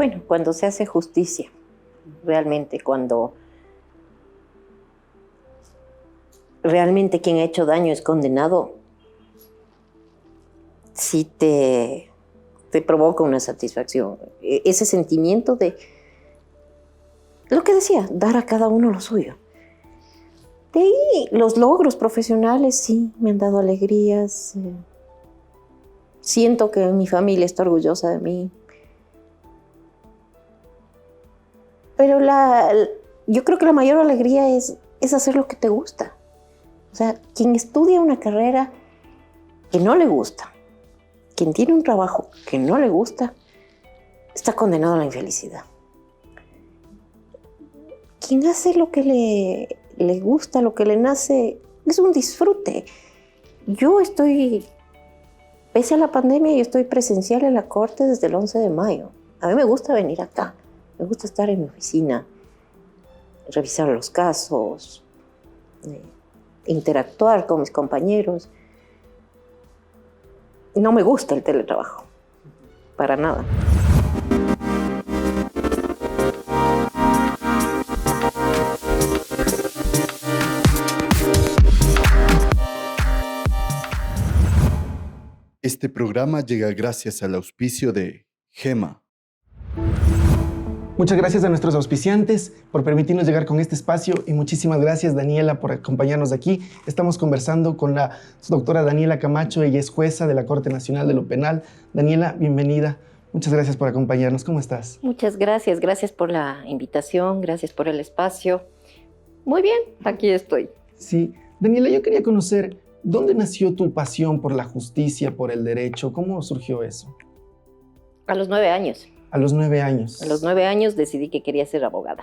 Bueno, cuando se hace justicia, realmente, cuando realmente quien ha hecho daño es condenado, sí te provoca una satisfacción. Ese sentimiento de, lo que decía, dar a cada uno lo suyo. De ahí, los logros profesionales sí me han dado alegrías. Siento que mi familia está orgullosa de mí. Pero yo creo que la mayor alegría es hacer lo que te gusta. O sea, quien estudia una carrera que no le gusta, quien tiene un trabajo que no le gusta, está condenado a la infelicidad. Quien hace lo que le gusta, lo que le nace, es un disfrute. Yo estoy, pese a la pandemia, yo estoy presencial en la corte desde el 11 de mayo. A mí me gusta venir acá, me gusta estar en mi oficina, revisar los casos, interactuar con mis compañeros. No me gusta el teletrabajo, para nada. Este programa llega gracias al auspicio de GEMA. Muchas gracias a nuestros auspiciantes por permitirnos llegar con este espacio y muchísimas gracias, Daniela, por acompañarnos aquí. Estamos conversando con la doctora Daniela Camacho, ella es jueza de la Corte Nacional de lo Penal. Daniela, bienvenida. Muchas gracias por acompañarnos. ¿Cómo estás? Muchas gracias. Gracias por la invitación, gracias por el espacio. Muy bien, aquí estoy. Sí. Daniela, yo quería conocer, ¿dónde nació tu pasión por la justicia, por el derecho? ¿Cómo surgió eso? A los 9 años. A los 9 años. A los 9 años decidí que quería ser abogada.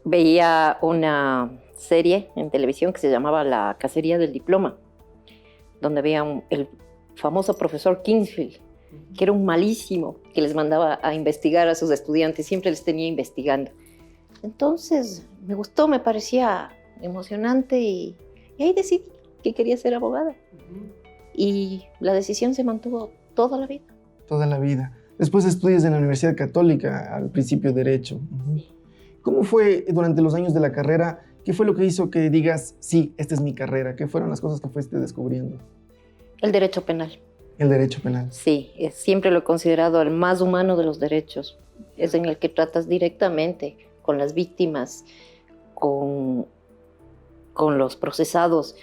Veía una serie en televisión que se llamaba La Cacería del Diploma, donde había el famoso profesor Kingsfield, que era un malísimo, que les mandaba a investigar a sus estudiantes, siempre les tenía investigando. Entonces me gustó, me parecía emocionante y ahí decidí que quería ser abogada. Y la decisión se mantuvo toda la vida. Toda la vida. Después estudias en la Universidad Católica, al principio Derecho. ¿Cómo fue durante los años de la carrera? ¿Qué fue lo que hizo que digas, sí, esta es mi carrera? ¿Qué fueron las cosas que fuiste descubriendo? El derecho penal. El derecho penal. Sí, siempre lo he considerado el más humano de los derechos. Es en el que tratas directamente con las víctimas, con los procesados.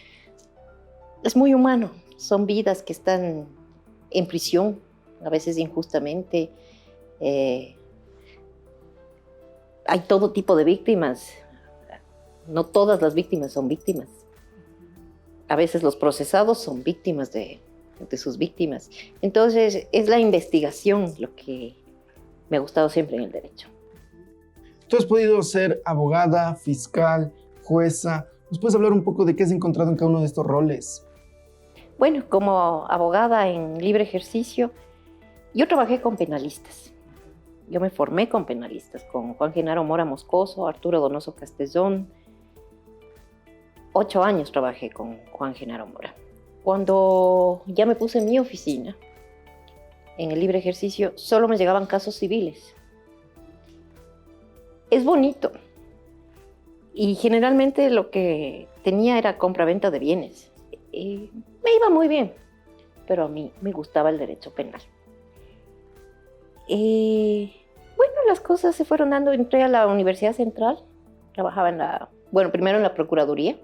Es muy humano. Son vidas que están en prisión, a veces injustamente. Hay todo tipo de víctimas. No todas las víctimas son víctimas. A veces los procesados son víctimas de sus víctimas. Entonces, es la investigación lo que me ha gustado siempre en el derecho. Tú has podido ser abogada, fiscal, jueza. ¿Nos puedes hablar un poco de qué has encontrado en cada uno de estos roles? Bueno, como abogada en libre ejercicio, yo trabajé con penalistas. Yo me formé con penalistas, con Juan Genaro Mora Moscoso, Arturo Donoso Castellón. 8 años trabajé con Juan Genaro Mora. Cuando ya me puse en mi oficina, en el libre ejercicio, solo me llegaban casos civiles. Es bonito. Y generalmente lo que tenía era compra-venta de bienes. Me iba muy bien, pero a mí me gustaba el derecho penal. Bueno, las cosas se fueron dando. Entré a la Universidad Central, trabajaba primero en la Procuraduría,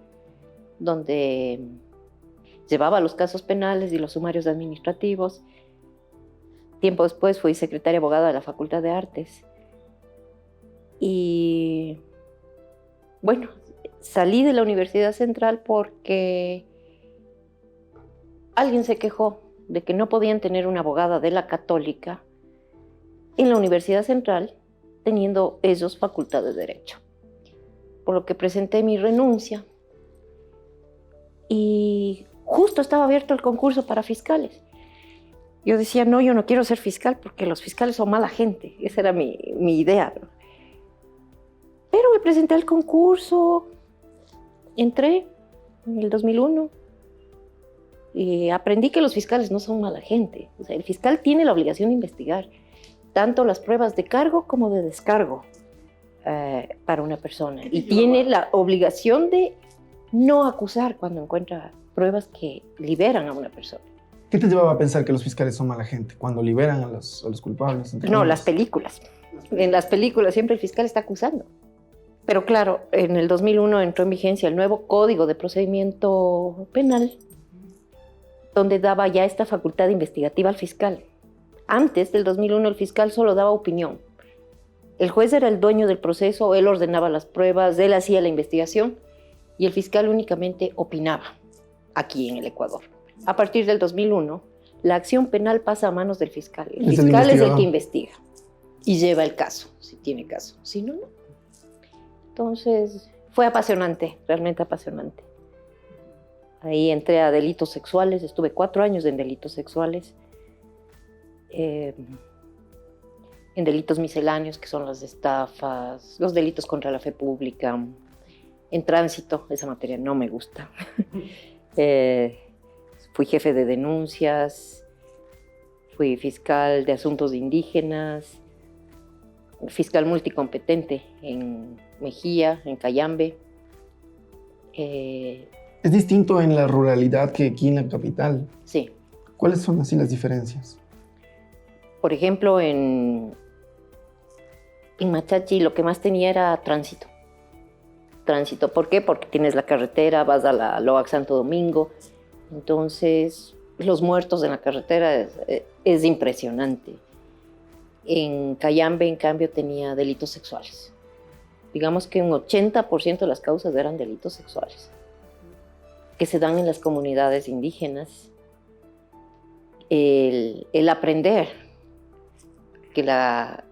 donde llevaba los casos penales y los sumarios administrativos. Tiempo después fui secretaria abogada de la Facultad de Artes. Y bueno, salí de la Universidad Central porque alguien se quejó de que no podían tener una abogada de la Católica en la Universidad Central, teniendo ellos facultad de Derecho. Por lo que presenté mi renuncia y justo estaba abierto el concurso para fiscales. Yo decía, no, yo no quiero ser fiscal porque los fiscales son mala gente. Esa era mi idea, ¿no? Pero me presenté al concurso, entré en el 2001 y aprendí que los fiscales no son mala gente. O sea, el fiscal tiene la obligación de investigar, tanto las pruebas de cargo como de descargo para una persona. Y tiene la obligación de no acusar cuando encuentra pruebas que liberan a una persona. ¿Qué te llevaba a pensar que los fiscales son mala gente cuando liberan a los culpables? No, las películas. En las películas siempre el fiscal está acusando. Pero claro, en el 2001 entró en vigencia el nuevo Código de Procedimiento Penal, donde daba ya esta facultad investigativa al fiscal. Antes del 2001 el fiscal solo daba opinión. El juez era el dueño del proceso, él ordenaba las pruebas, él hacía la investigación y el fiscal únicamente opinaba aquí en el Ecuador. A partir del 2001, la acción penal pasa a manos del fiscal. El fiscal es el que investiga y lleva el caso, si tiene caso. Si no, no. Entonces, fue apasionante, realmente apasionante. Ahí entré a delitos sexuales, estuve 4 años en delitos sexuales. En delitos misceláneos, que son las estafas, los delitos contra la fe pública. En tránsito, esa materia no me gusta. Fui jefe de denuncias, fui fiscal de asuntos de indígenas, fiscal multicompetente en Mejía, en Cayambe. Es distinto en la ruralidad que aquí en la capital. Sí. ¿Cuáles son así las diferencias? Por ejemplo, en Machachi lo que más tenía era tránsito. Tránsito, ¿por qué? Porque tienes la carretera, vas a la Loac Santo Domingo. Entonces, los muertos en la carretera es impresionante. En Cayambe, en cambio, tenía delitos sexuales. Digamos que un 80% de las causas eran delitos sexuales, que se dan en las comunidades indígenas. El aprender que la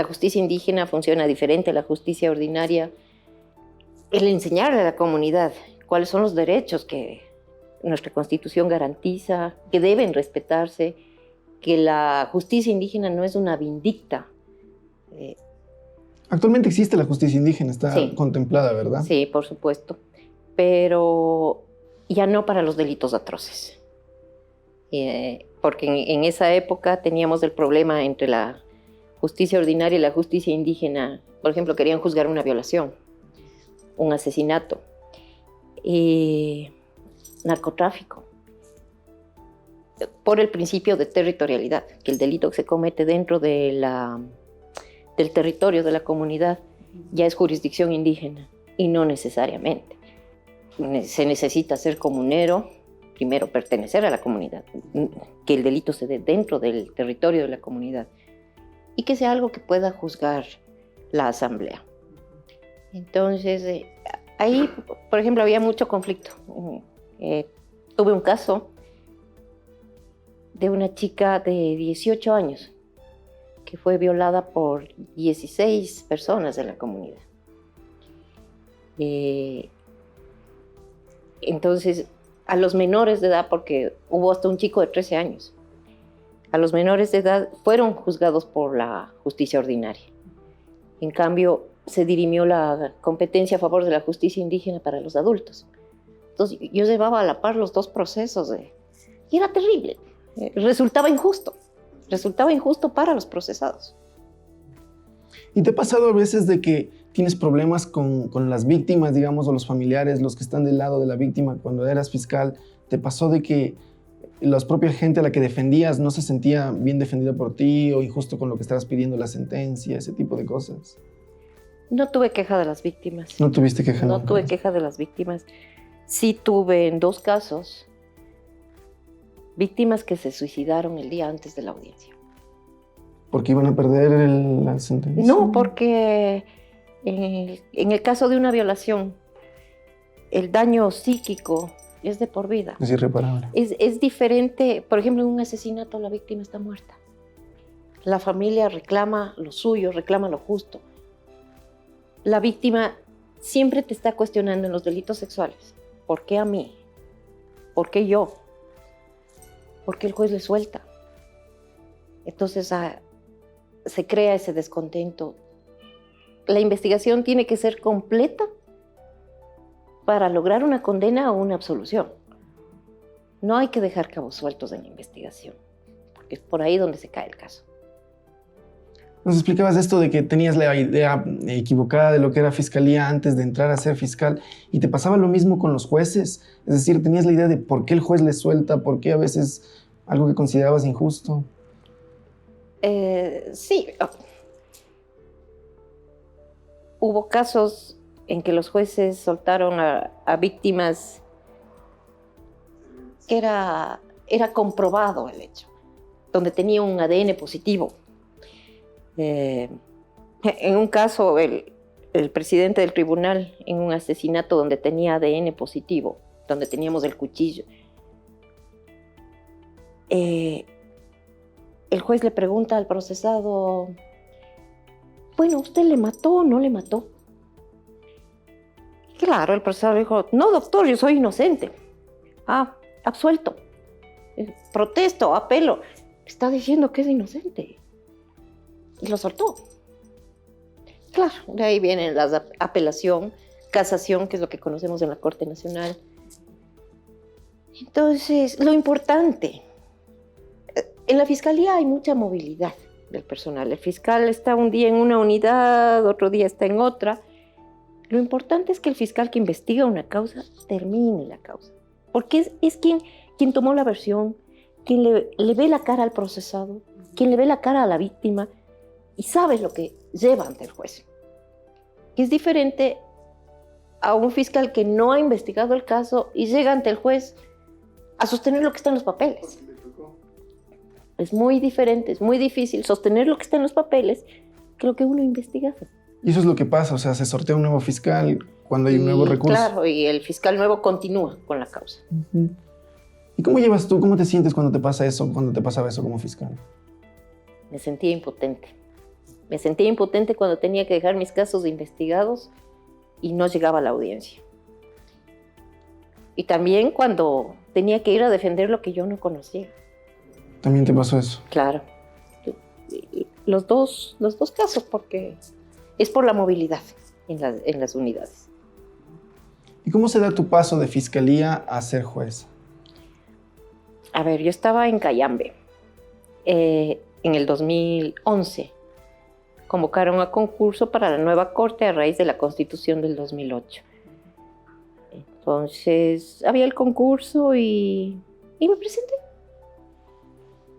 justicia indígena funciona diferente a la justicia ordinaria, el enseñarle a la comunidad cuáles son los derechos que nuestra Constitución garantiza, que deben respetarse, que la justicia indígena no es una vindicta. Actualmente existe la justicia indígena, está contemplada, ¿verdad? Sí, por supuesto, pero ya no para los delitos atroces. Porque en esa época teníamos el problema entre la justicia ordinaria y la justicia indígena. Por ejemplo, querían juzgar una violación, un asesinato, narcotráfico, por el principio de territorialidad, que el delito que se comete dentro de del territorio de la comunidad ya es jurisdicción indígena, y no necesariamente. Se necesita ser comunero, primero pertenecer a la comunidad, que el delito se dé dentro del territorio de la comunidad y que sea algo que pueda juzgar la asamblea. Entonces, ahí, por ejemplo, había mucho conflicto. Tuve un caso de una chica de 18 años que fue violada por 16 personas de la comunidad. Entonces, a los menores de edad, porque hubo hasta un chico de 13 años, a los menores de edad fueron juzgados por la justicia ordinaria. En cambio, se dirimió la competencia a favor de la justicia indígena para los adultos. Entonces, yo llevaba a la par los dos procesos y era terrible. Resultaba injusto para los procesados. ¿Y te ha pasado a veces de que tienes problemas con las víctimas, digamos, o los familiares, los que están del lado de la víctima cuando eras fiscal? ¿Te pasó de que la propia gente a la que defendías no se sentía bien defendida por ti o injusto con lo que estabas pidiendo la sentencia, ese tipo de cosas? No tuve queja de las víctimas. ¿No tuviste queja? No tuve queja de las víctimas. Sí tuve en 2 casos víctimas que se suicidaron el día antes de la audiencia. ¿Porque iban a perder la sentencia? No, porque en el caso de una violación, el daño psíquico es de por vida. Es irreparable. Es diferente. Por ejemplo, en un asesinato la víctima está muerta. La familia reclama lo suyo, reclama lo justo. La víctima siempre te está cuestionando en los delitos sexuales. ¿Por qué a mí? ¿Por qué yo? ¿Por qué el juez le suelta? Entonces se crea ese descontento. La investigación tiene que ser completa para lograr una condena o una absolución. No hay que dejar cabos sueltos en la investigación, porque es por ahí donde se cae el caso. Nos explicabas esto de que tenías la idea equivocada de lo que era fiscalía antes de entrar a ser fiscal y te pasaba lo mismo con los jueces. Es decir, tenías la idea de por qué el juez les suelta, por qué a veces algo que considerabas injusto. Sí. Hubo casos en que los jueces soltaron a víctimas que era comprobado el hecho, donde tenía un ADN positivo. En un caso, el presidente del tribunal, en un asesinato donde tenía ADN positivo, donde teníamos el cuchillo, el juez le pregunta al procesado, bueno, ¿usted le mató o no le mató? Claro, el procesado dijo, no, doctor, yo soy inocente. Ah, absuelto. Protesto, apelo. Está diciendo que es inocente. Y lo soltó. Claro, de ahí vienen las apelación, casación, que es lo que conocemos en la Corte Nacional. Entonces, lo importante, en la Fiscalía hay mucha movilidad del personal. El fiscal está un día en una unidad, otro día está en otra. Lo importante es que el fiscal que investiga una causa termine la causa. Porque es quien tomó la versión, quien le ve la cara al procesado, quien le ve la cara a la víctima y sabe lo que lleva ante el juez. Que es diferente a un fiscal que no ha investigado el caso y llega ante el juez a sostener lo que está en los papeles. Es muy diferente, es muy difícil sostener lo que está en los papeles que lo que uno investiga. Y eso es lo que pasa, o sea, se sortea un nuevo fiscal cuando hay un nuevo recurso. Claro, y el fiscal nuevo continúa con la causa. Uh-huh. ¿Y cómo llevas tú, cómo te sientes cuando te pasa eso, cuando te pasaba eso como fiscal? Me sentía impotente. Me sentía impotente cuando tenía que dejar mis casos investigados y no llegaba a la audiencia. Y también cuando tenía que ir a defender lo que yo no conocía. ¿También te pasó eso? Claro. Los dos casos, porque es por la movilidad en las unidades. ¿Y cómo se da tu paso de fiscalía a ser juez? A ver, yo estaba en Cayambe. En el 2011 convocaron a concurso para la nueva corte a raíz de la Constitución del 2008. Entonces, había el concurso y me presenté.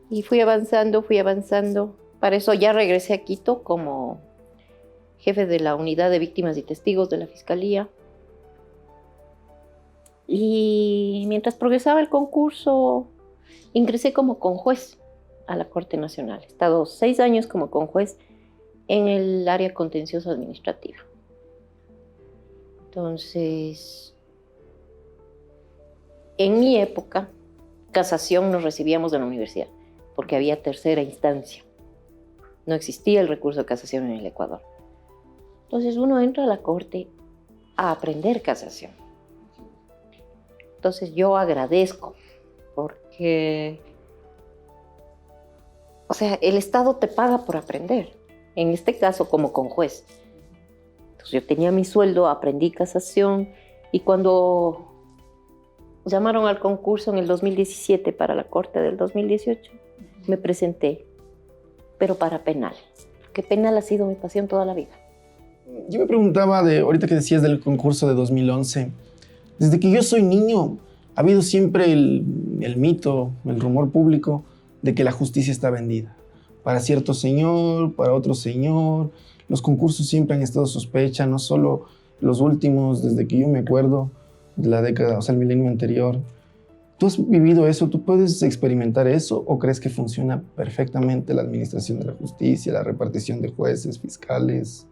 Y fui avanzando. Para eso ya regresé a Quito como jefe de la unidad de víctimas y testigos de la Fiscalía. Y mientras progresaba el concurso, ingresé como conjuez a la Corte Nacional. He estado 6 años como conjuez en el área contencioso administrativa. Entonces, en mi época, casación nos recibíamos de la universidad, porque había tercera instancia. No existía el recurso de casación en el Ecuador. Entonces uno entra a la corte a aprender casación. Entonces yo agradezco, porque, o sea, el Estado te paga por aprender. En este caso, como conjuez. Entonces yo tenía mi sueldo, aprendí casación, y cuando llamaron al concurso en el 2017 para la corte del 2018, me presenté, pero para penal, porque penal ha sido mi pasión toda la vida. Yo me preguntaba, ahorita que decías del concurso de 2011, desde que yo soy niño ha habido siempre el mito, el rumor público de que la justicia está vendida. Para cierto señor, para otro señor. Los concursos siempre han estado sospecha, no solo los últimos, desde que yo me acuerdo, de la década, o sea, el milenio anterior. ¿Tú has vivido eso? ¿Tú puedes experimentar eso? ¿O crees que funciona perfectamente la administración de la justicia, la repartición de jueces, fiscales?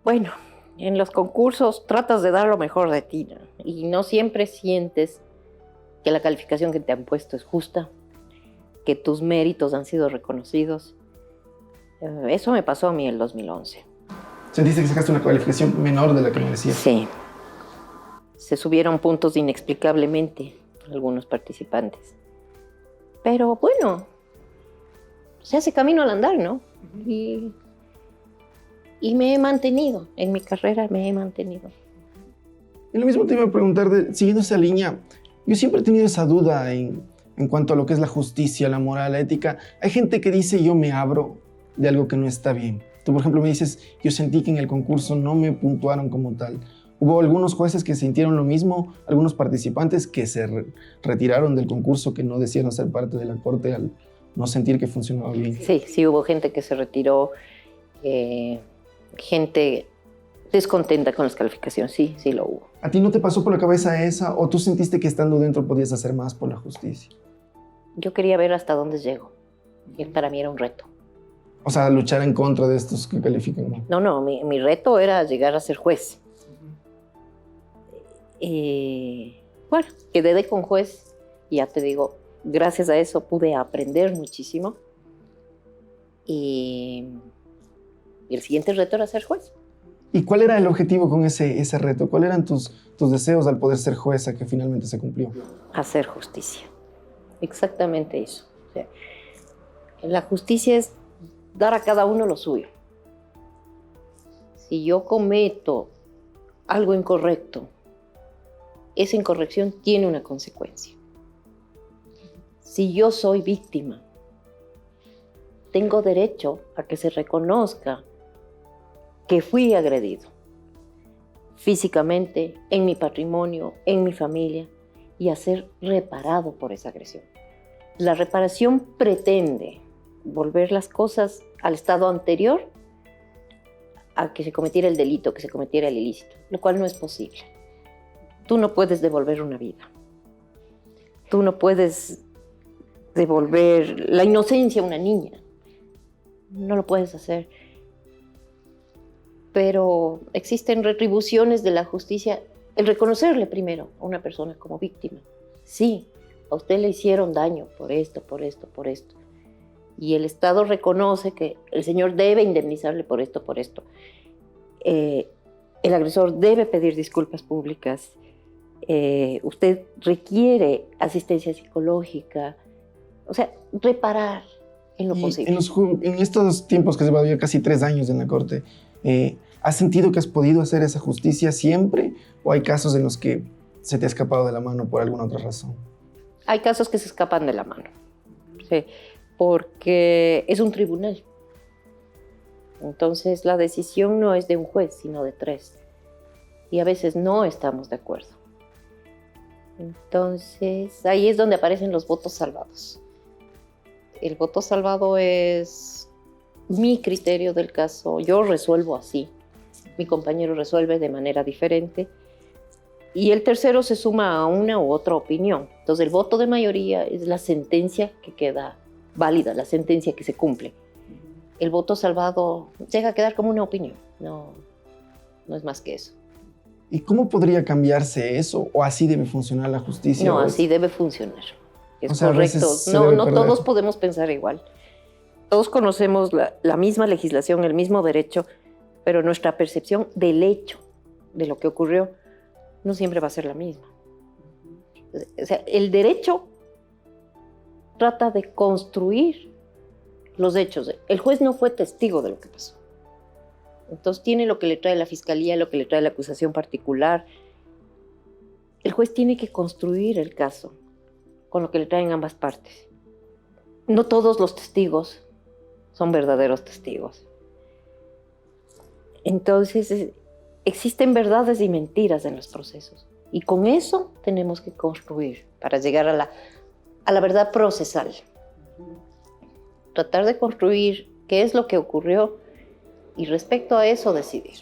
Bueno, en los concursos tratas de dar lo mejor de ti, ¿no? Y no siempre sientes que la calificación que te han puesto es justa, que tus méritos han sido reconocidos. Eso me pasó a mí en el 2011. ¿Sentiste que sacaste una calificación menor de la que merecías? Sí. Se subieron puntos inexplicablemente algunos participantes. Pero bueno, se hace camino al andar, ¿no? Y me he mantenido, en mi carrera me he mantenido. Y lo mismo te iba a preguntar, siguiendo esa línea, yo siempre he tenido esa duda en cuanto a lo que es la justicia, la moral, la ética. Hay gente que dice yo me abro de algo que no está bien. Tú, por ejemplo, me dices, yo sentí que en el concurso no me puntuaron como tal. Hubo algunos jueces que sintieron lo mismo, algunos participantes que se retiraron del concurso, que no desearon ser parte de la corte al no sentir que funcionaba bien. Sí, sí hubo gente que se retiró, gente descontenta con las calificaciones, sí, sí lo hubo. ¿A ti no te pasó por la cabeza esa o tú sentiste que estando dentro podías hacer más por la justicia? Yo quería ver hasta dónde llego, y para mí era un reto. O sea, luchar en contra de estos que califican mal. No, mi reto era llegar a ser juez. Bueno, quedé con juez y ya te digo, gracias a eso pude aprender muchísimo y el siguiente reto era ser juez. ¿Y cuál era el objetivo con ese reto? ¿Cuáles eran tus deseos al poder ser jueza que finalmente se cumplió? Hacer justicia, exactamente eso. O sea, la justicia es dar a cada uno lo suyo. Si yo cometo algo incorrecto, esa incorrección tiene una consecuencia. Si yo soy víctima, tengo derecho a que se reconozca que fui agredido físicamente, en mi patrimonio, en mi familia, y a ser reparado por esa agresión. La reparación pretende volver las cosas al estado anterior a que se cometiera el delito, que se cometiera el ilícito, lo cual no es posible. Tú no puedes devolver una vida. Tú no puedes devolver la inocencia a una niña. No lo puedes hacer. Pero existen retribuciones de la justicia. El reconocerle primero a una persona como víctima. Sí, a usted le hicieron daño por esto, por esto, por esto. Y el Estado reconoce que el señor debe indemnizarle por esto, por esto. El agresor debe pedir disculpas públicas. Usted requiere asistencia psicológica. O sea, reparar en lo posible. En estos tiempos que se va ya casi 3 años en la corte, ¿has sentido que has podido hacer esa justicia siempre? ¿O hay casos en los que se te ha escapado de la mano por alguna otra razón? Hay casos que se escapan de la mano. Sí, porque es un tribunal. Entonces la decisión no es de un juez, sino de 3. Y a veces no estamos de acuerdo. Entonces ahí es donde aparecen los votos salvados. El voto salvado es mi criterio del caso. Yo resuelvo así. Mi compañero resuelve de manera diferente. Y el tercero se suma a una u otra opinión. Entonces el voto de mayoría es la sentencia que queda válida, la sentencia que se cumple. El voto salvado llega a quedar como una opinión. No es más que eso. ¿Y cómo podría cambiarse eso? ¿O así debe funcionar la justicia? No, así debe funcionar. Es correcto. No todos podemos pensar igual. Todos conocemos la misma legislación, el mismo derecho, pero nuestra percepción del hecho, de lo que ocurrió, no siempre va a ser la misma. O sea, el derecho trata de construir los hechos. El juez no fue testigo de lo que pasó. Entonces tiene lo que le trae la fiscalía, lo que le trae la acusación particular. El juez tiene que construir el caso con lo que le traen ambas partes. No todos los testigos son verdaderos testigos. Entonces, existen verdades y mentiras en los procesos. Y con eso tenemos que construir para llegar a la verdad procesal. Tratar de construir qué es lo que ocurrió y respecto a eso decidir.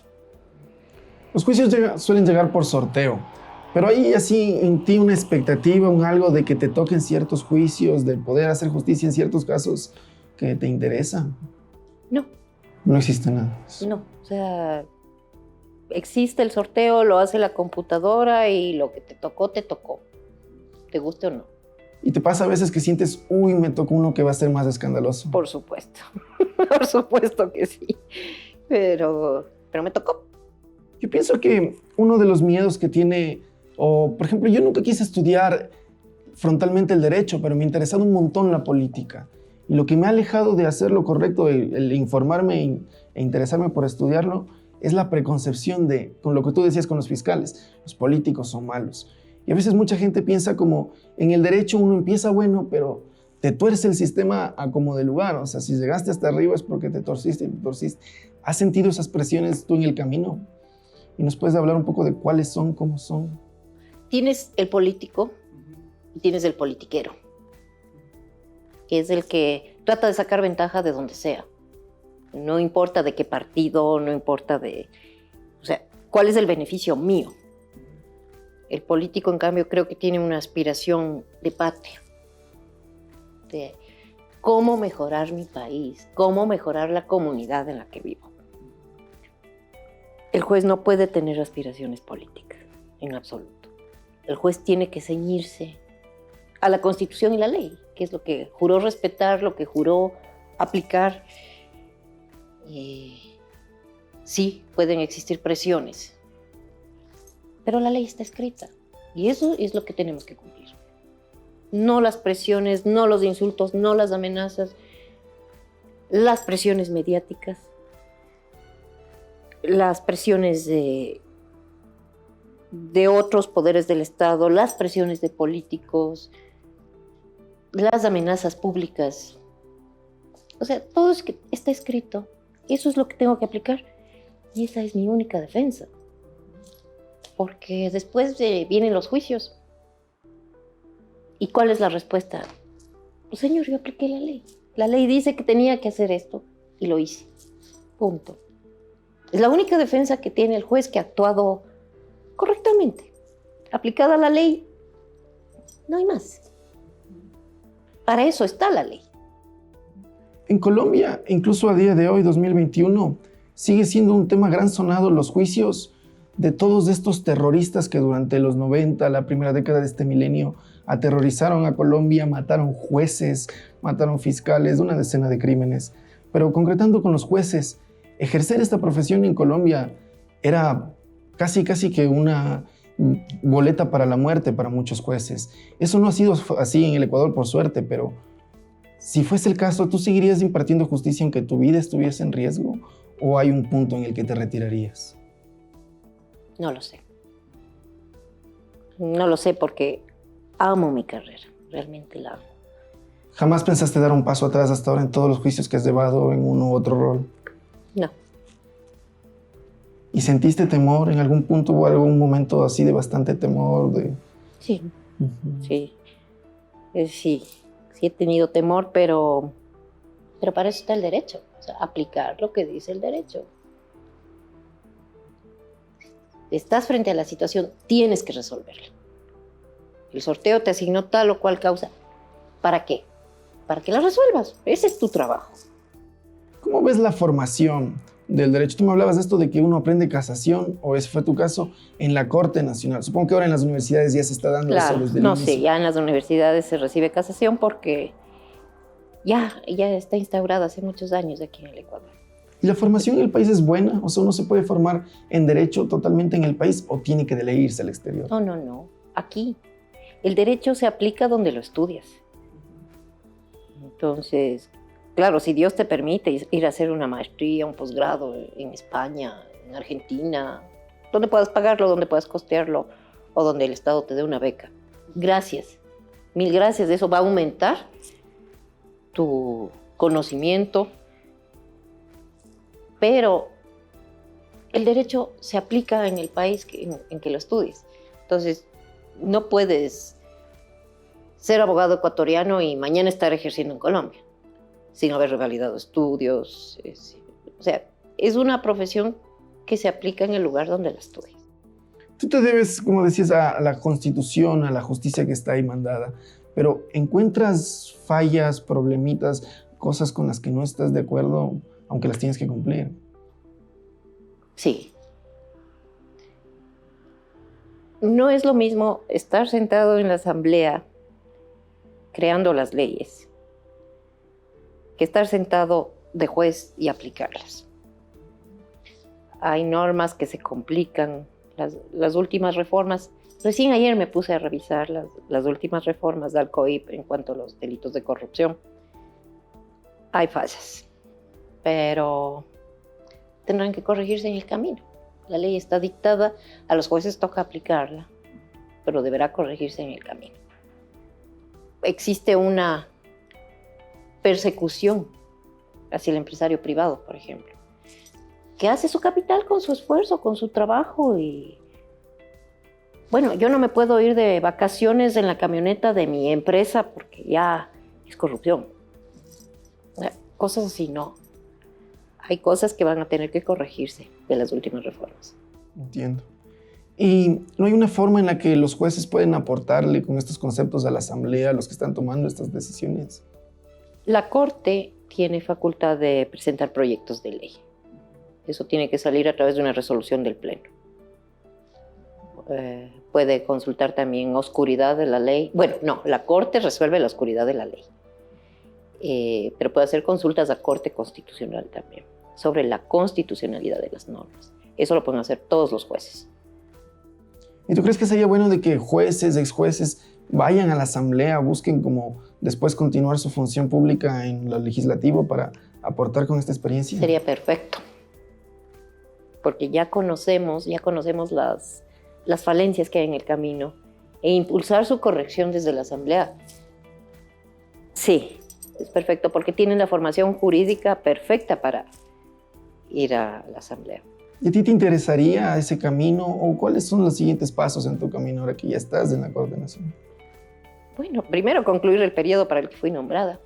Los juicios suelen llegar por sorteo, pero ¿hay así en ti una expectativa, un algo de que te toquen ciertos juicios, de poder hacer justicia en ciertos casos que te interesan? No. No existe nada. No, o sea, existe el sorteo, lo hace la computadora y lo que te tocó, te guste o no. ¿Y te pasa a veces que sientes, uy, me tocó uno que va a ser más escandaloso? Por supuesto, por supuesto que sí, pero me tocó. Yo pienso que uno de los miedos que tiene, por ejemplo, yo nunca quise estudiar frontalmente el derecho, pero me ha interesado un montón la política. Y lo que me ha alejado de hacer lo correcto, el informarme e interesarme por estudiarlo, es la preconcepción con lo que tú decías con los fiscales. Los políticos son malos. Y a veces mucha gente piensa como en el derecho uno empieza bueno, pero te tuerce el sistema a como de lugar. O sea, si llegaste hasta arriba es porque te torciste y te torciste. ¿Has sentido esas presiones tú en el camino? Y nos puedes hablar un poco de cuáles son, cómo son. Tienes el político y tienes el politiquero, que es el que trata de sacar ventaja de donde sea. No importa de qué partido, no importa o sea, cuál es el beneficio mío. El político, en cambio, creo que tiene una aspiración de patria, de cómo mejorar mi país, cómo mejorar la comunidad en la que vivo. El juez no puede tener aspiraciones políticas, en absoluto. El juez tiene que ceñirse a la Constitución y la ley, que es lo que juró respetar, lo que juró aplicar. Sí, pueden existir presiones, pero la ley está escrita y eso es lo que tenemos que cumplir. No las presiones, no los insultos, no las amenazas, las presiones mediáticas, las presiones de otros poderes del Estado, las presiones de políticos, las amenazas públicas. O sea, todo está escrito. Eso es lo que tengo que aplicar y esa es mi única defensa. Porque después vienen los juicios. ¿Y cuál es la respuesta? Pues, señor, yo apliqué la ley. La ley dice que tenía que hacer esto y lo hice. Punto. Es la única defensa que tiene el juez que ha actuado correctamente. Aplicada la ley, no hay más. Para eso está la ley. En Colombia, incluso a día de hoy, 2021, sigue siendo un tema gran sonado los juicios de todos estos terroristas que durante los 90, la primera década de este milenio, aterrorizaron a Colombia, mataron jueces, mataron fiscales, una decena de crímenes. Pero concretando con los jueces, ejercer esta profesión en Colombia era casi que una boleta para la muerte para muchos jueces. Eso no ha sido así en el Ecuador, por suerte, pero si fuese el caso, ¿tú seguirías impartiendo justicia aunque tu vida estuviese en riesgo? ¿O hay un punto en el que te retirarías? No lo sé. No lo sé porque amo mi carrera, realmente la amo. ¿Jamás pensaste dar un paso atrás hasta ahora en todos los juicios que has llevado en uno u otro rol? No. ¿Y sentiste temor en algún punto o algún momento así de bastante temor? Sí, sí. Sí he tenido temor, pero para eso está el derecho. O sea, aplicar lo que dice el derecho. Estás frente a la situación, tienes que resolverla. El sorteo te asignó tal o cual causa. ¿Para qué? Para que la resuelvas. Ese es tu trabajo. ¿Cómo ves la formación del derecho? Tú me hablabas de esto de que uno aprende casación, o ese fue tu caso, en la Corte Nacional. Supongo que ahora en las universidades ya se está dando eso desde el inicio. Sí, ya en las universidades se recibe casación porque ya está instaurada hace muchos años aquí en el Ecuador. ¿Y la formación en el país es buena? O sea, ¿uno se puede formar en derecho totalmente en el país o tiene que irse al exterior? No. Aquí. El derecho se aplica donde lo estudias. Entonces, claro, si Dios te permite ir a hacer una maestría, un posgrado en España, en Argentina, donde puedas pagarlo, donde puedas costearlo o donde el Estado te dé una beca. Gracias. Mil gracias. Eso va a aumentar tu conocimiento. Pero el derecho se aplica en el país en que lo estudies. Entonces, no puedes ser abogado ecuatoriano y mañana estar ejerciendo en Colombia, sin haber revalidado estudios. O sea, es una profesión que se aplica en el lugar donde la estudias. Tú te debes, como decías, a la Constitución, a la justicia que está ahí mandada, pero ¿encuentras fallas, problemitas, cosas con las que no estás de acuerdo, aunque las tienes que cumplir? Sí. No es lo mismo estar sentado en la asamblea creando las leyes que estar sentado de juez y aplicarlas. Hay normas que se complican. Las últimas reformas, recién ayer me puse a revisar las últimas reformas del COIP en cuanto a los delitos de corrupción. Hay fallas, pero tendrán que corregirse en el camino. La ley está dictada, a los jueces toca aplicarla, pero deberá corregirse en el camino. Existe una persecución hacia el empresario privado, por ejemplo, que hace su capital con su esfuerzo, con su trabajo. Y bueno, yo no me puedo ir de vacaciones en la camioneta de mi empresa porque ya es corrupción. Cosas así, no. Hay cosas que van a tener que corregirse de las últimas reformas. Entiendo. ¿Y no hay una forma en la que los jueces pueden aportarle con estos conceptos a la Asamblea, a los que están tomando estas decisiones? La Corte tiene facultad de presentar proyectos de ley. Eso tiene que salir a través de una resolución del Pleno. Puede consultar también oscuridad de la ley. Bueno, no, la Corte resuelve la oscuridad de la ley. Pero puede hacer consultas a Corte Constitucional también, sobre la constitucionalidad de las normas. Eso lo pueden hacer todos los jueces. ¿Y tú crees que sería bueno de que jueces, exjueces, vayan a la Asamblea, busquen como después continuar su función pública en lo legislativo para aportar con esta experiencia? Sería perfecto. Porque ya conocemos las falencias que hay en el camino e impulsar su corrección desde la Asamblea. Sí, es perfecto porque tienen la formación jurídica perfecta para ir a la Asamblea. ¿Y a ti te interesaría ese camino o cuáles son los siguientes pasos en tu camino ahora que ya estás en la Corte Nacional? Bueno, primero concluir el periodo para el que fui nombrada.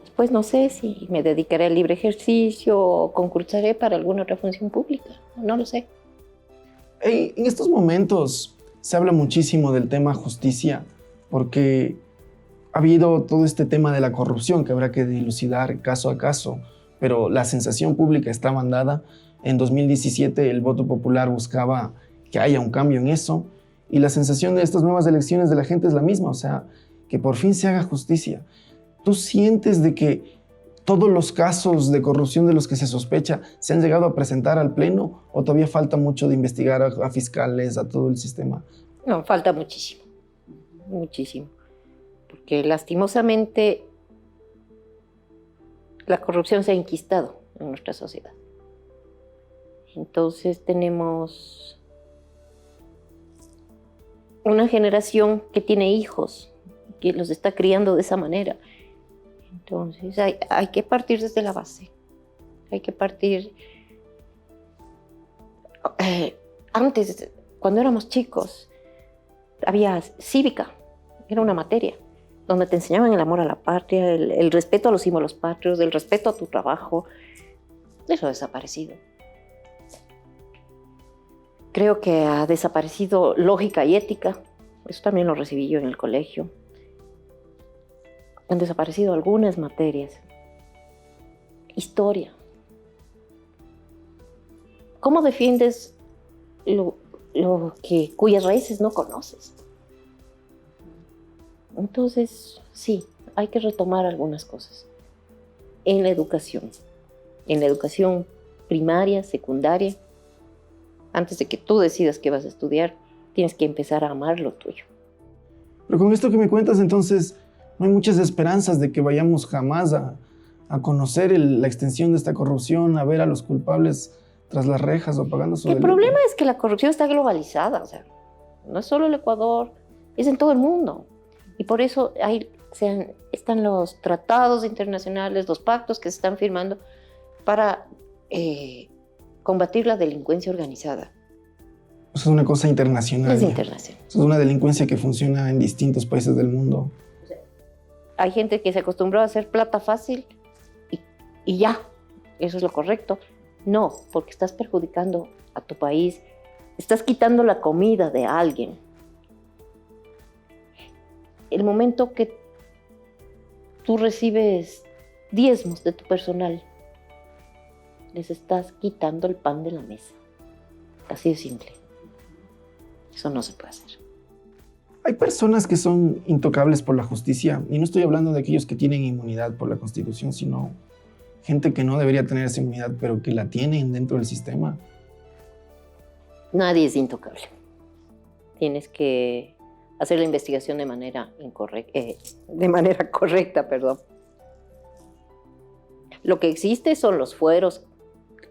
Después no sé si me dedicaré al libre ejercicio o concursaré para alguna otra función pública. No lo sé. En estos momentos se habla muchísimo del tema justicia porque ha habido todo este tema de la corrupción que habrá que dilucidar caso a caso, pero la sensación pública está mandada. En 2017 el voto popular buscaba que haya un cambio en eso y la sensación de estas nuevas elecciones de la gente es la misma, o sea, que por fin se haga justicia. ¿Tú sientes de que todos los casos de corrupción de los que se sospecha se han llegado a presentar al Pleno o todavía falta mucho de investigar a fiscales, a todo el sistema? No, falta muchísimo, muchísimo. Porque lastimosamente la corrupción se ha enquistado en nuestra sociedad. Entonces tenemos una generación que tiene hijos, que los está criando de esa manera. Entonces hay que partir desde la base. Hay que partir... Antes, cuando éramos chicos, había cívica, era una materia, donde te enseñaban el amor a la patria, el respeto a los símbolos patrios, el respeto a tu trabajo. Eso ha desaparecido. Creo que ha desaparecido lógica y ética. Eso también lo recibí yo en el colegio. Han desaparecido algunas materias. Historia. ¿Cómo defiendes cuyas raíces no conoces? Entonces, sí, hay que retomar algunas cosas. En la educación primaria, secundaria, antes de que tú decidas qué vas a estudiar, tienes que empezar a amar lo tuyo. Pero con esto que me cuentas, entonces, no hay muchas esperanzas de que vayamos jamás a conocer la extensión de esta corrupción, a ver a los culpables tras las rejas o pagando su delito. El problema es que la corrupción está globalizada, o sea, no es solo el Ecuador, es en todo el mundo. Y por eso están los tratados internacionales, los pactos que se están firmando para combatir la delincuencia organizada. Eso es una cosa internacional. Es internacional. Eso es una delincuencia que funciona en distintos países del mundo. O sea, hay gente que se acostumbró a hacer plata fácil y ya, eso es lo correcto. No, porque estás perjudicando a tu país, estás quitando la comida de alguien. El momento que tú recibes diezmos de tu personal, les estás quitando el pan de la mesa. Así de simple. Eso no se puede hacer. Hay personas que son intocables por la justicia, y no estoy hablando de aquellos que tienen inmunidad por la Constitución, sino gente que no debería tener esa inmunidad, pero que la tienen dentro del sistema. Nadie es intocable. Tienes que hacer la investigación de manera correcta, perdón. Lo que existe son los fueros.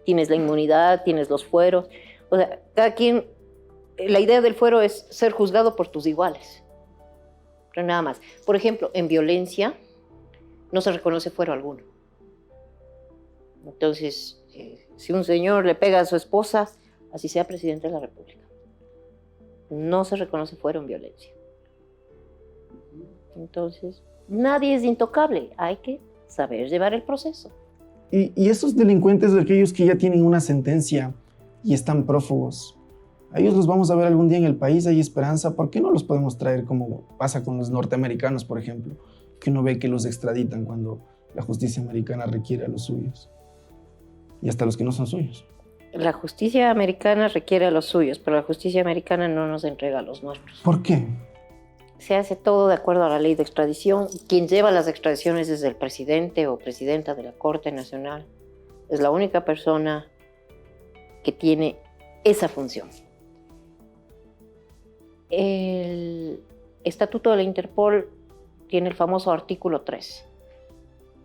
Tienes la inmunidad, tienes los fueros. O sea, cada quien... La idea del fuero es ser juzgado por tus iguales. Pero nada más. Por ejemplo, en violencia, no se reconoce fuero alguno. Entonces, si un señor le pega a su esposa, así sea presidente de la República, no se reconoce fuero en violencia. Entonces, nadie es intocable, hay que saber llevar el proceso. Y esos delincuentes, de aquellos que ya tienen una sentencia y están prófugos, a ellos los vamos a ver algún día en el país, hay esperanza. ¿Por qué no los podemos traer como pasa con los norteamericanos, por ejemplo? Que uno ve que los extraditan cuando la justicia americana requiere a los suyos. Y hasta los que no son suyos. La justicia americana requiere a los suyos, pero la justicia americana no nos entrega a los nuestros. ¿Por qué? Se hace todo de acuerdo a la ley de extradición. Quien lleva las extradiciones es el presidente o presidenta de la Corte Nacional. Es la única persona que tiene esa función. El Estatuto de la Interpol tiene el famoso artículo 3,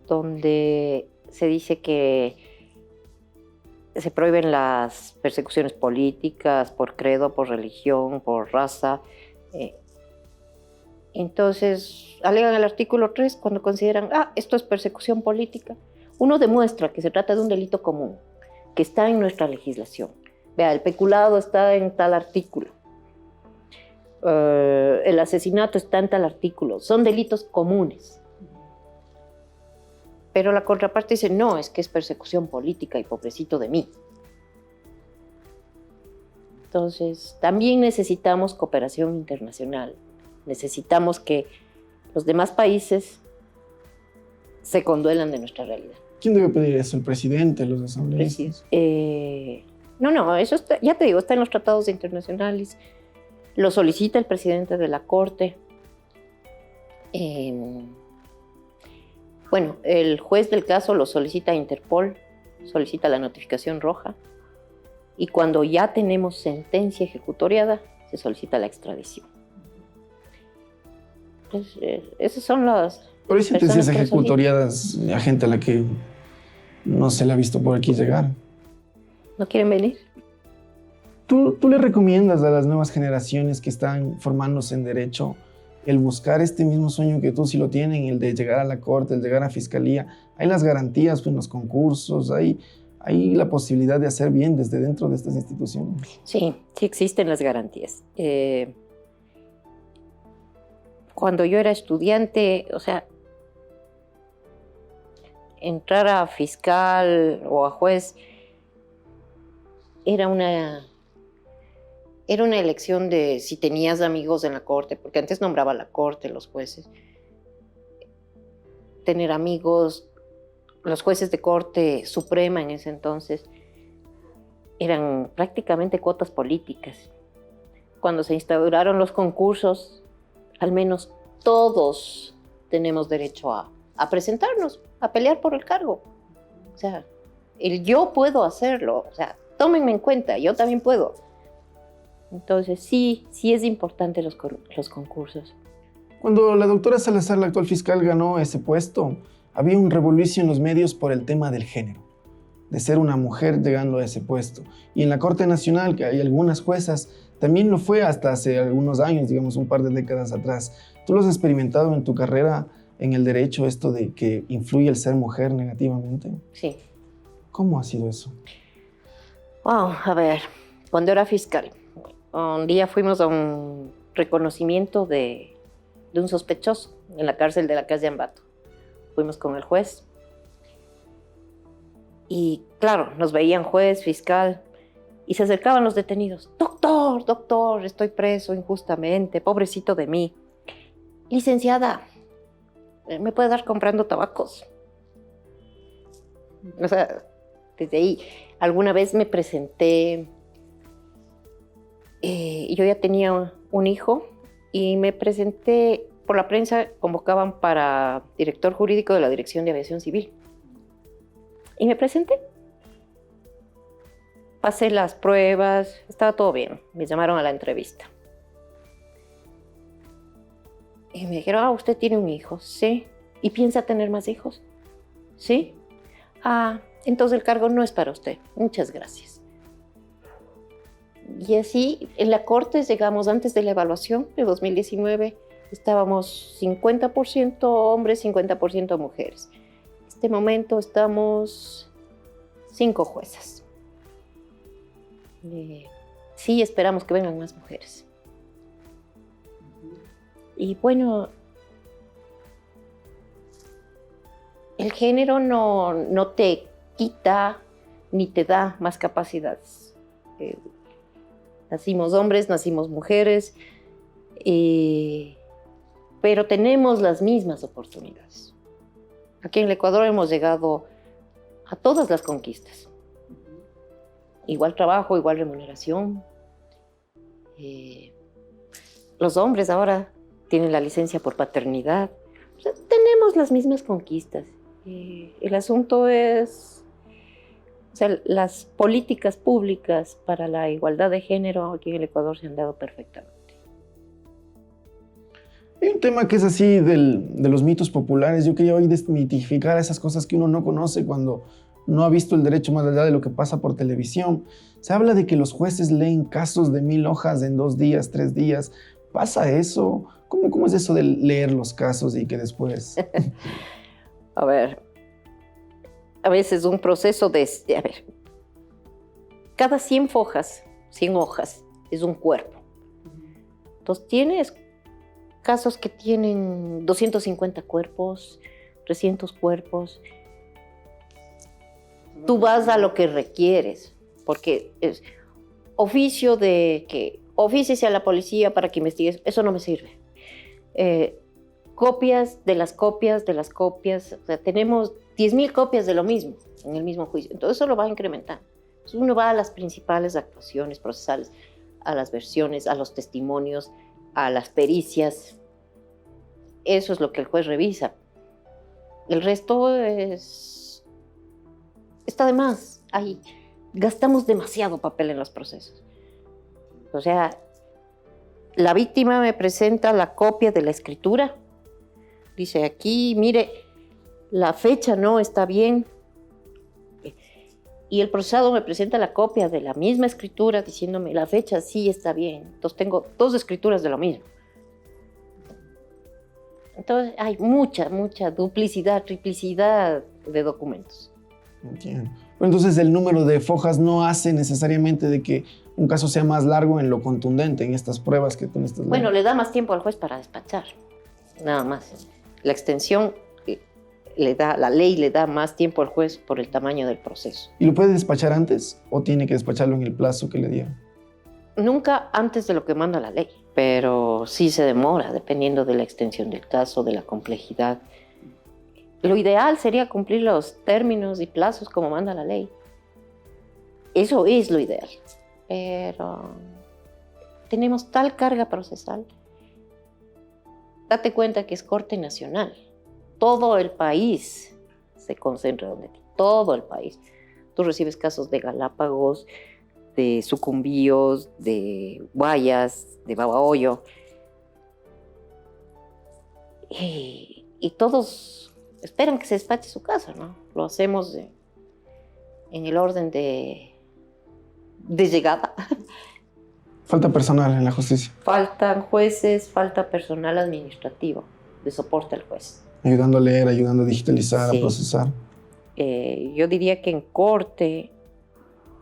donde se dice que se prohíben las persecuciones políticas por credo, por religión, por raza. Entonces, alegan el artículo 3 cuando consideran, esto es persecución política. Uno demuestra que se trata de un delito común, que está en nuestra legislación. Vea, el peculado está en tal artículo. El asesinato está en tal artículo. Son delitos comunes. Pero la contraparte dice, no, es que es persecución política y pobrecito de mí. Entonces, también necesitamos cooperación internacional. Necesitamos que los demás países se conduelan de nuestra realidad. ¿Quién debe pedir eso? ¿El presidente, los asambleístas? No, eso está, ya te digo, está en los tratados internacionales. Lo solicita el presidente de la Corte. Bueno, el juez del caso lo solicita a Interpol, solicita la notificación roja, y cuando ya tenemos sentencia ejecutoriada, se solicita la extradición. Entonces, esas son las... Por hay sentencias ejecutoriadas a gente a la que no se le ha visto por aquí llegar. ¿No quieren venir? ¿Tú le recomiendas a las nuevas generaciones que están formándose en derecho el buscar este mismo sueño que tú sí lo tienen, el de llegar a la corte, el de llegar a fiscalía? Hay las garantías en los concursos, hay la posibilidad de hacer bien desde dentro de estas instituciones. Sí existen las garantías. Cuando yo era estudiante, o sea, entrar a fiscal o a juez era una elección de si tenías amigos en la corte, porque antes nombraba la corte, los jueces. Tener amigos, los jueces de corte suprema en ese entonces, eran prácticamente cuotas políticas. Cuando se instauraron los concursos, al menos todos tenemos derecho a presentarnos, a pelear por el cargo. O sea, yo puedo hacerlo, o sea, tómenme en cuenta, yo también puedo. Entonces, sí es importante los concursos. Cuando la doctora Salazar, la actual fiscal, ganó ese puesto, había un revolucio en los medios por el tema del género, de ser una mujer llegando a ese puesto. Y en la Corte Nacional, que hay algunas juezas, también lo fue hasta hace algunos años, digamos un par de décadas atrás. ¿Tú lo has experimentado en tu carrera en el derecho, esto de que influye el ser mujer negativamente? Sí. ¿Cómo ha sido eso? Wow, a ver, cuando era fiscal, un día fuimos a un reconocimiento de un sospechoso en la cárcel de la calle Ambato. Fuimos con el juez y claro, nos veían juez, fiscal y se acercaban los detenidos. Doctor, estoy preso injustamente, pobrecito de mí. Licenciada, ¿me puede dar comprando tabacos? O sea, desde ahí, alguna vez me presenté, yo ya tenía un hijo y me presenté, por la prensa convocaban para director jurídico de la Dirección de Aviación Civil. Y me presenté. Pasé las pruebas, estaba todo bien. Me llamaron a la entrevista. Y me dijeron, ¿usted tiene un hijo? Sí. ¿Y piensa tener más hijos? Sí. Entonces el cargo no es para usted. Muchas gracias. Y así, en la corte llegamos antes de la evaluación de 2019, estábamos 50% hombres, 50% mujeres. En este momento estamos 5 juezas. Sí, esperamos que vengan más mujeres. Y bueno, el género no te quita ni te da más capacidades. Nacimos hombres, nacimos mujeres, pero tenemos las mismas oportunidades. Aquí en el Ecuador hemos llegado a todas las conquistas. Igual trabajo, igual remuneración. Los hombres ahora tienen la licencia por paternidad. O sea, tenemos las mismas conquistas. El asunto es, o sea, las políticas públicas para la igualdad de género aquí en el Ecuador se han dado perfectamente. Hay un tema que es así de los mitos populares. Yo quería hoy desmitificar esas cosas que uno no conoce cuando no ha visto el derecho más allá de lo que pasa por televisión. Se habla de que los jueces leen casos de 1000 hojas en 2 días, 3 días. ¿Pasa eso? ¿Cómo es eso de leer los casos y que después...? A ver, a veces un proceso de... A ver, cada 100 hojas es un cuerpo. Entonces tienes casos que tienen 250 cuerpos, 300 cuerpos. Tú vas a lo que requieres, porque es oficio de que ofíciese a la policía para que investigues, eso no me sirve. Copias de las copias de las copias, o sea, tenemos 10.000 copias de lo mismo en el mismo juicio, entonces eso lo va a incrementar. Entonces uno va a las principales actuaciones procesales, a las versiones, a los testimonios, a las pericias. Eso es lo que el juez revisa. El resto está de más. Ahí gastamos demasiado papel en los procesos. O sea, la víctima me presenta la copia de la escritura. Dice aquí, mire, la fecha no está bien. Y el procesado me presenta la copia de la misma escritura diciéndome la fecha sí está bien. Entonces tengo 2 escrituras de lo mismo. Entonces hay mucha duplicidad, triplicidad de documentos. Entiendo. Entonces el número de fojas no hace necesariamente de que un caso sea más largo en lo contundente, en estas pruebas que tú me estás dando. Bueno, le da más tiempo al juez para despachar, nada más. La extensión la ley le da más tiempo al juez por el tamaño del proceso. ¿Y lo puede despachar antes o tiene que despacharlo en el plazo que le dieron? Nunca antes de lo que manda la ley, pero sí se demora dependiendo de la extensión del caso, de la complejidad. Lo ideal sería cumplir los términos y plazos como manda la ley. Eso es lo ideal. Pero tenemos tal carga procesal. Date cuenta que es Corte Nacional. Todo el país se concentra donde ti. Todo el país. Tú recibes casos de Galápagos, de Sucumbíos, de Guayas, de Babahoyo. Y todos esperan que se despache su caso, ¿no? Lo hacemos en el orden de llegada. Falta personal en la justicia. Faltan jueces, falta personal administrativo de soporte al juez. Ayudando a leer, ayudando a digitalizar, Sí. a procesar. Yo diría que en corte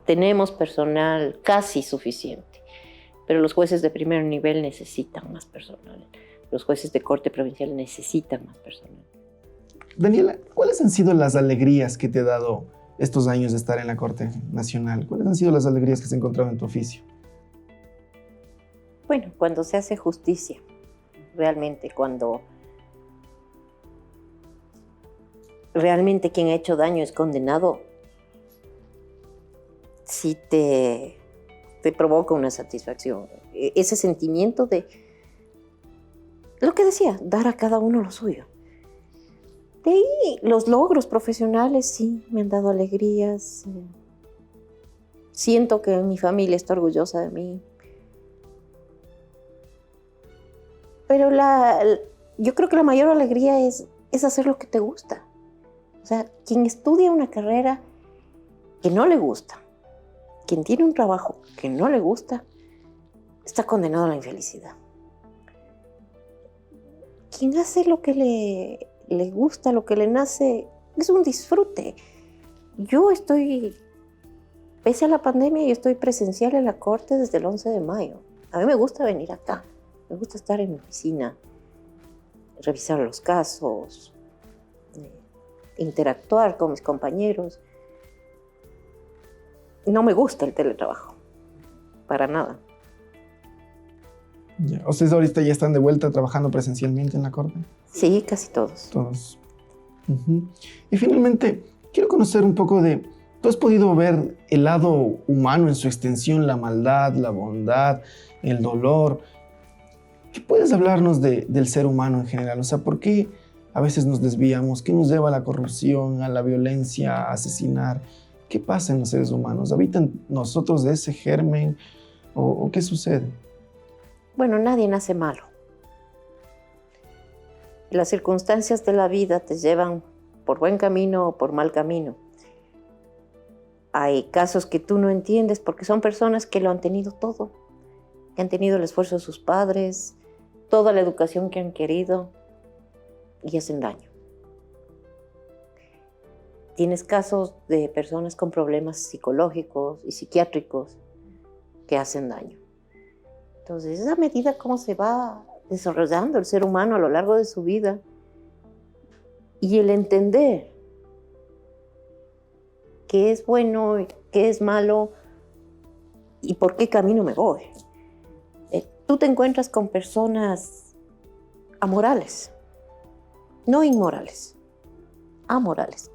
tenemos personal casi suficiente, pero los jueces de primer nivel necesitan más personal. Los jueces de corte provincial necesitan más personal. Daniela, ¿cuáles han sido las alegrías que te ha dado estos años de estar en la Corte Nacional? ¿Cuáles han sido las alegrías que has encontrado en tu oficio? Bueno, cuando se hace justicia, realmente cuando realmente quien ha hecho daño es condenado, sí te provoca una satisfacción. Ese sentimiento de lo que decía, dar a cada uno lo suyo. De ahí los logros profesionales sí me han dado alegrías. Siento que mi familia está orgullosa de mí. Pero yo creo que la mayor alegría es hacer lo que te gusta. O sea, quien estudia una carrera que no le gusta, quien tiene un trabajo que no le gusta, está condenado a la infelicidad. quien hace lo que le gusta, lo que le nace, es un disfrute. Yo estoy, pese a la pandemia, yo estoy presencial en la corte desde el 11 de mayo. A mí me gusta venir acá, me gusta estar en mi oficina, revisar los casos, interactuar con mis compañeros. No me gusta el teletrabajo, para nada. Ya. ¿Ustedes ahorita ya están de vuelta trabajando presencialmente en la corte? Sí, casi todos. Todos. Ujú. Y finalmente, quiero conocer un poco de... ¿Tú has podido ver el lado humano en su extensión, la maldad, la bondad, el dolor? ¿Qué puedes hablarnos del ser humano en general? O sea, ¿por qué a veces nos desviamos? ¿Qué nos lleva a la corrupción, a la violencia, a asesinar? ¿Qué pasa en los seres humanos? ¿Habitan nosotros de ese germen? ¿O qué sucede? Bueno, nadie nace malo. Las circunstancias de la vida te llevan por buen camino o por mal camino. Hay casos que tú no entiendes porque son personas que lo han tenido todo, que han tenido el esfuerzo de sus padres, toda la educación que han querido y hacen daño. Tienes casos de personas con problemas psicológicos y psiquiátricos que hacen daño. Entonces, esa medida cómo se va desarrollando el ser humano a lo largo de su vida y el entender qué es bueno y qué es malo y por qué camino me voy. Tú te encuentras con personas amorales, no inmorales, amorales.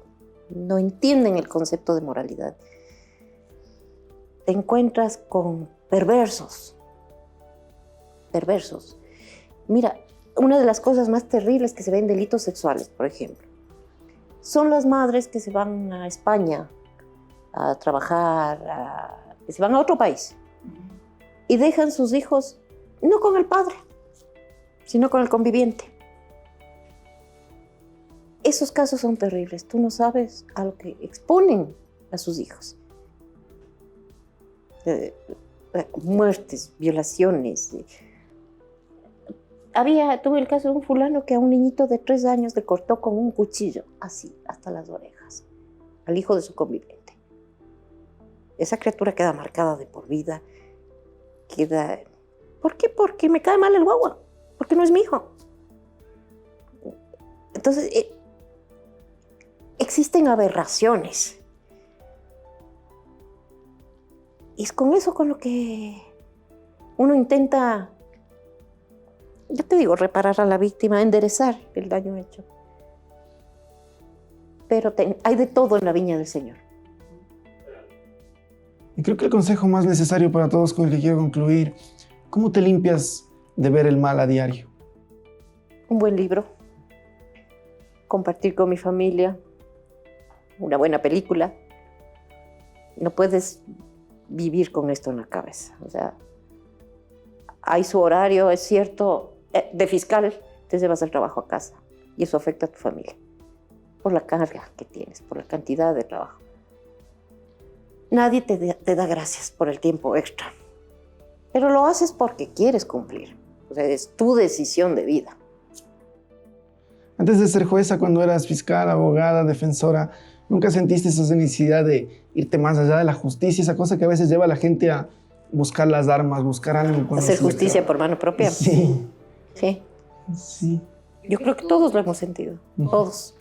No entienden el concepto de moralidad. Te encuentras con perversos. Mira, una de las cosas más terribles que se ven en delitos sexuales, por ejemplo, son las madres que se van a España a trabajar, que se van a otro país y dejan sus hijos no con el padre, sino con el conviviente. Esos casos son terribles. Tú no sabes a lo que exponen a sus hijos. Muertes, violaciones. Tuve el caso de un fulano que a un niñito de 3 años le cortó con un cuchillo, así, hasta las orejas, al hijo de su conviviente. Esa criatura queda marcada de por vida. ¿Por qué? Porque me cae mal el guagua, porque no es mi hijo. Entonces, existen aberraciones. Y es con eso con lo que uno intenta, yo te digo, reparar a la víctima, enderezar el daño hecho. Pero hay de todo en la viña del Señor. Y creo que el consejo más necesario para todos con el que quiero concluir, ¿cómo te limpias de ver el mal a diario? Un buen libro, compartir con mi familia, una buena película. No puedes vivir con esto en la cabeza. O sea, hay su horario, es cierto, de fiscal, te llevas el trabajo a casa y eso afecta a tu familia por la carga que tienes, por la cantidad de trabajo. Nadie te da gracias por el tiempo extra, pero lo haces porque quieres cumplir. O sea, es tu decisión de vida. Antes de ser jueza, cuando eras fiscal, abogada, defensora, ¿nunca sentiste esa necesidad de irte más allá de la justicia? Esa cosa que a veces lleva a la gente a buscar las armas, buscar algo. Hacer justicia por mano propia. Sí. Sí. Yo creo que todos lo hemos sentido, todos.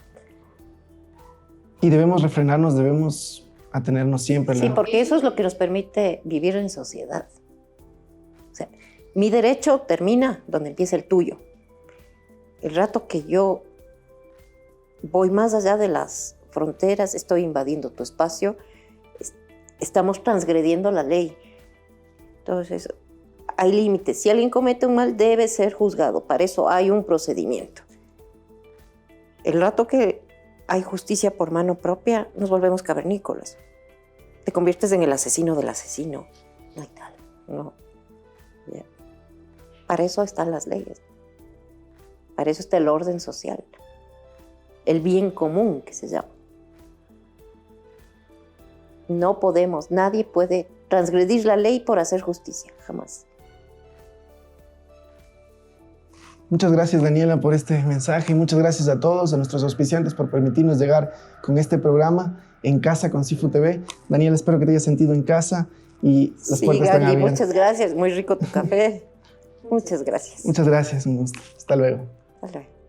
Y debemos refrenarnos, debemos atenernos siempre. Sí, porque eso es lo que nos permite vivir en sociedad. O sea, mi derecho termina donde empieza el tuyo. El rato que yo voy más allá de las fronteras, estoy invadiendo tu espacio, estamos transgrediendo la ley. Entonces, hay límites. Si alguien comete un mal, debe ser juzgado. Para eso hay un procedimiento. El rato que hay justicia por mano propia, nos volvemos cavernícolas. Te conviertes en el asesino del asesino. No hay tal. No. Ya. Para eso están las leyes. Para eso está el orden social. El bien común, que se llama. No podemos, nadie puede transgredir la ley por hacer justicia, jamás. Muchas gracias, Daniela, por este mensaje y muchas gracias a todos, a nuestros auspiciantes por permitirnos llegar con este programa En Casa con Sifu TV. Daniela, espero que te hayas sentido en casa y las Sí, puertas están Gali, abiertas. muchas gracias. Muy rico tu café. Muchas gracias. Muchas gracias, un gusto. Hasta luego. Hasta luego.